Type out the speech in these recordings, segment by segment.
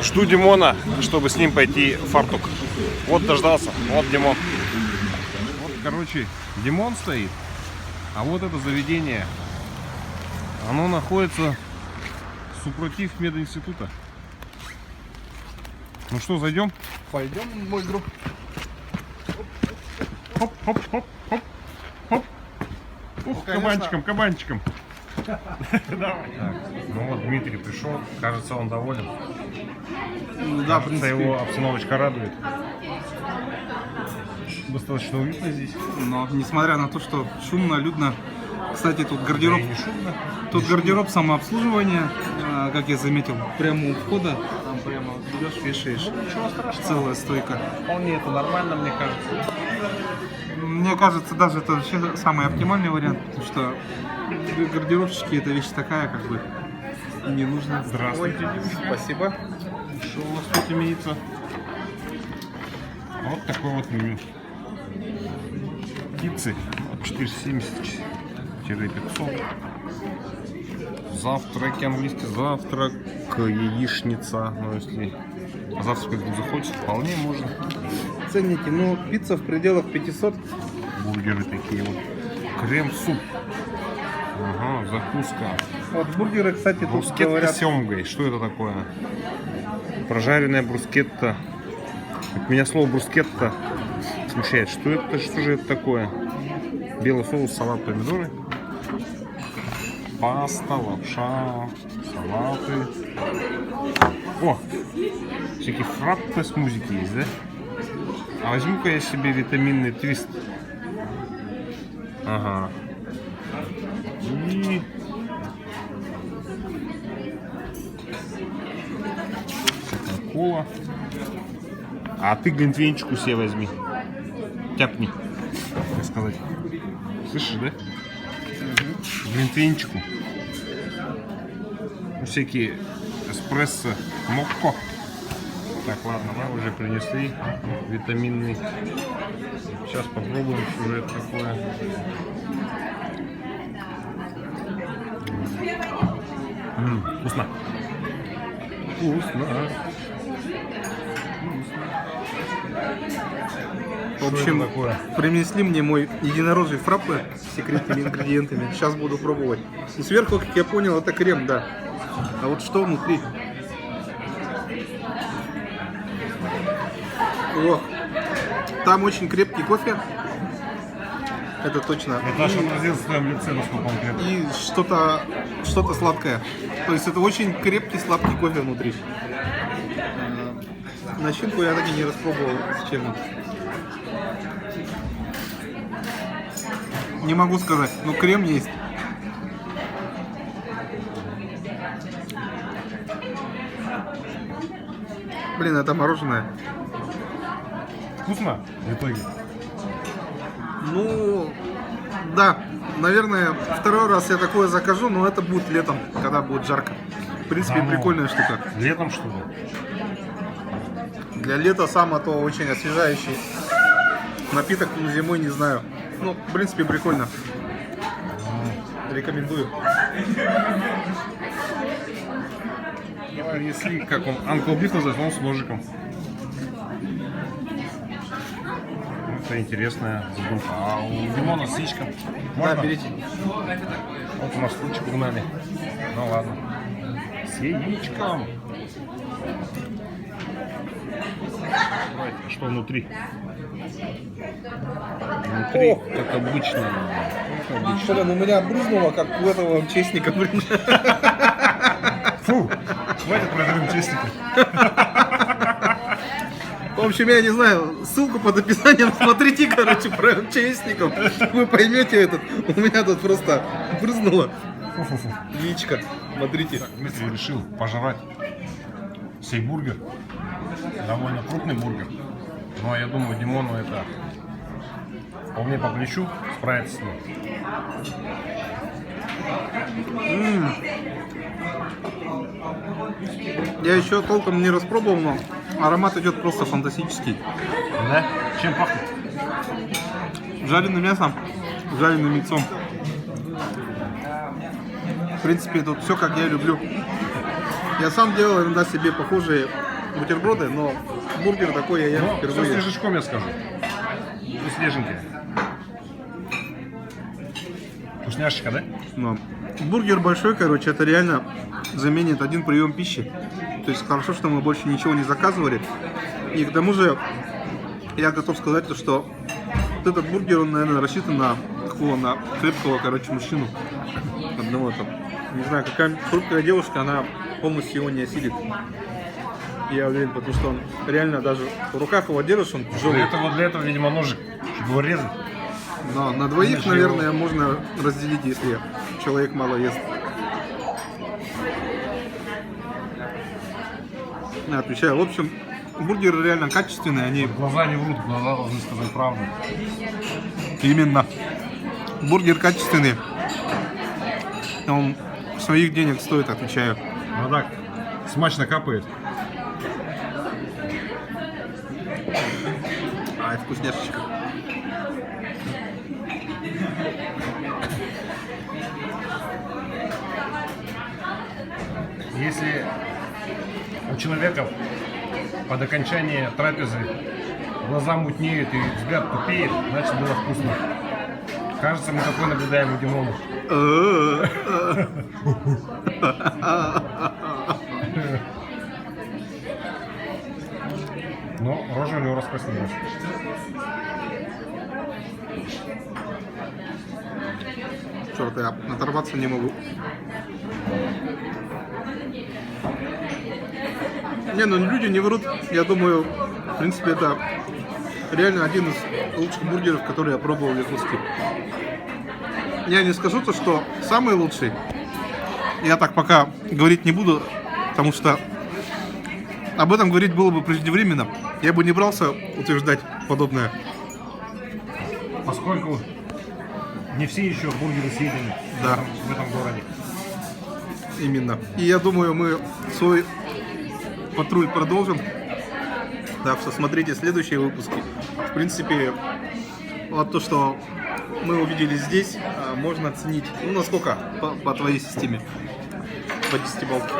Жду Димона, чтобы с ним пойти в фартук. Вот дождался. Вот Димон. Вот, короче, Димон стоит. А вот это заведение. Оно находится супротив мединститута. Ну что, зайдем? Пойдем, мой друг. Хоп-хоп-хоп-хоп. Хоп. Ух, кабанчиком, кабанчиком. Давай. Ну вот Дмитрий пришел, кажется, он доволен. Да, в Кажется, принципе. его обстановочка радует. Достаточно уютно здесь. Но несмотря на то, что шумно, людно. Кстати, тут гардероб. Да и не шумно. Тут гардероб самообслуживания, как я заметил, прямо у входа. Там прямо берешь, вешаешь. Ничего страшного. Целая стойка. Вполне это нормально, мне кажется. Мне кажется, даже это вообще самый оптимальный вариант, потому что гардеробщики это вещь такая, как бы не нужно. Здравствуйте. Спасибо. Что у нас тут имеется? Вот такое вот меню. Пиццы от 470-500. Завтраки английский, завтрак, яичница. Ну, если завтракать не захочется, вполне можно. Ценники, ну, пицца в пределах 500. Бургеры такие вот. Крем-суп. Ага, закуска. Вот бургеры, кстати, тут Брускетта говорят, с семгой. Что это такое? Прожаренная брускетта. От меня слово брускетта смущает. Что это? Что же это такое? Белый соус, салат, помидоры. Паста, лапша, салаты. О! Всякие фраппе с музыки есть, да? А возьму-ка я себе витаминный твист. Ага. И... кола. А ты глинтвейнчику себе возьми. Тяпни, так сказать. Слышишь, да? Глинтвейнчику. Всякие эспрессо, мокко. Так, ладно, нам уже принесли витаминный. Сейчас попробуем, что же это такое. Вкусно. Вкусно. в общем, Что это такое? принесли мне мой единорожий фраппе с секретными ингредиентами. Сейчас буду пробовать. И сверху, как я понял, это крем, да. А вот что внутри? Ох, там очень крепкий кофе. Это точно. Это аж отразилось в твоем лице, насколько он крепкий. И что-то сладкое. То есть это очень крепкий сладкий кофе внутри. Начинку я так и не распробовал с чем. Не могу сказать, но крем есть. Блин, это мороженое. Вкусно в итоге? Ну, да, наверное, второй раз я такое закажу, но это будет летом, когда будет жарко. В принципе, Да ну. прикольная штука. Летом, что ли? Для лета сам то очень освежающий напиток, но зимой не знаю. Ну, в принципе, прикольно. Рекомендую. Если, как он, Uncle Beef называется, он с ножиком. Это интересная задумка. А у Димона с яичком. Можно? Да, берите. Вот у нас лучик угнали. Ну ладно. С яичком. Давайте, а что внутри? Внутри, Ох. как обычно. Блин, у меня брызнуло, как у этого честника, блин. Фу! Хватит про рынок честника. В общем, я не знаю, ссылку под описанием смотрите, короче, про МЧСников. Вы поймете этот. У меня тут просто брызнуло Фу-фу-фу. яичко. Смотрите. Дмитрий решил пожрать сей бургер. Довольно крупный бургер. Но я думаю, Димону это вполне по плечу справиться с ним. Я еще толком не распробовал, но аромат идет просто фантастический. Да? Чем пахнет? Жареным мясом, жареным яйцом. В принципе, тут все как я люблю. Я сам делал иногда себе похожие бутерброды, но бургер такой я ем Но все впервые. свежечком, я скажу. Все свеженькие. Вкусняшечка, да? Но бургер большой, короче, это реально заменит один прием пищи. То есть хорошо, что мы больше ничего не заказывали. И к тому же я готов сказать, то, что вот этот бургер, он, наверное, рассчитан на такого, на крепкого, короче, мужчину. Одного там. Не знаю, какая хрупкая девушка, она полностью его не осилит. Я уверен, потому что он реально даже в руках его держишь, он тяжелый. Для этого, видимо, ножик, чтобы его резать. Но на двоих, Иначе наверное, его- можно разделить, если человек мало ест. Я отвечаю. В общем, бургеры реально качественные, они Глаза не врут, глаза должны сказать правду. именно. Бургер качественный. Он своих денег стоит, отвечаю. Ну так, смачно капает. Ай, вкусняшечка. Если у человека под окончании трапезы глаза мутнеют и взгляд тупеет, значит было вкусно. Кажется, мы такое наблюдаем у Димона. Но рожа у него раскраснелась. Черт, я оторваться не могу. Не, ну люди не врут. Я думаю, в принципе, это реально один из лучших бургеров, которые я пробовал в Якутске. Я не скажу то, что самый лучший. Я так пока говорить не буду, потому что об этом говорить было бы преждевременно. Я бы не брался утверждать подобное. Поскольку не все еще бургеры съедены Да. в этом городе. Именно. И я думаю, мы свой патруль продолжим. Так что смотрите следующие выпуски. В принципе, вот то, что мы увидели здесь, можно оценить, ну, насколько по твоей системе? По 10 балке.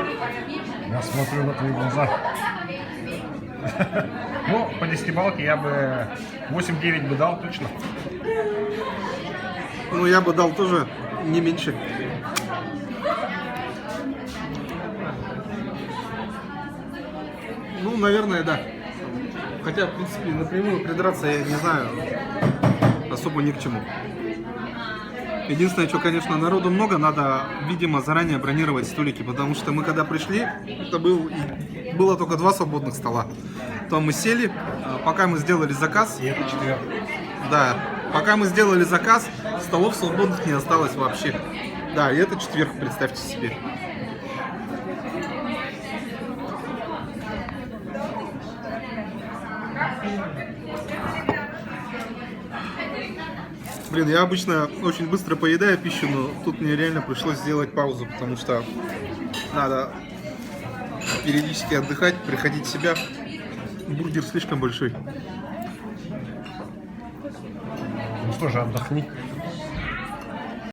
Я смотрю на твои глаза. Ну, по 10-балке я бы 8-9 бы дал точно. Ну, я бы дал тоже не меньше. Ну, наверное, да. Хотя, в принципе, напрямую придраться, я не знаю, особо ни к чему. Единственное, что, конечно, народу много, надо, видимо, заранее бронировать столики, потому что мы когда пришли, это было только 2 свободных стола. То мы сели, пока мы сделали заказ, И это четверг. да, пока мы сделали заказ, столов свободных не осталось вообще. Да, и это четверг, представьте себе. Блин, я обычно очень быстро поедаю пищу, но тут мне реально пришлось сделать паузу, потому что надо периодически отдыхать, приходить в себя. Бургер слишком большой. Ну что же, отдохни.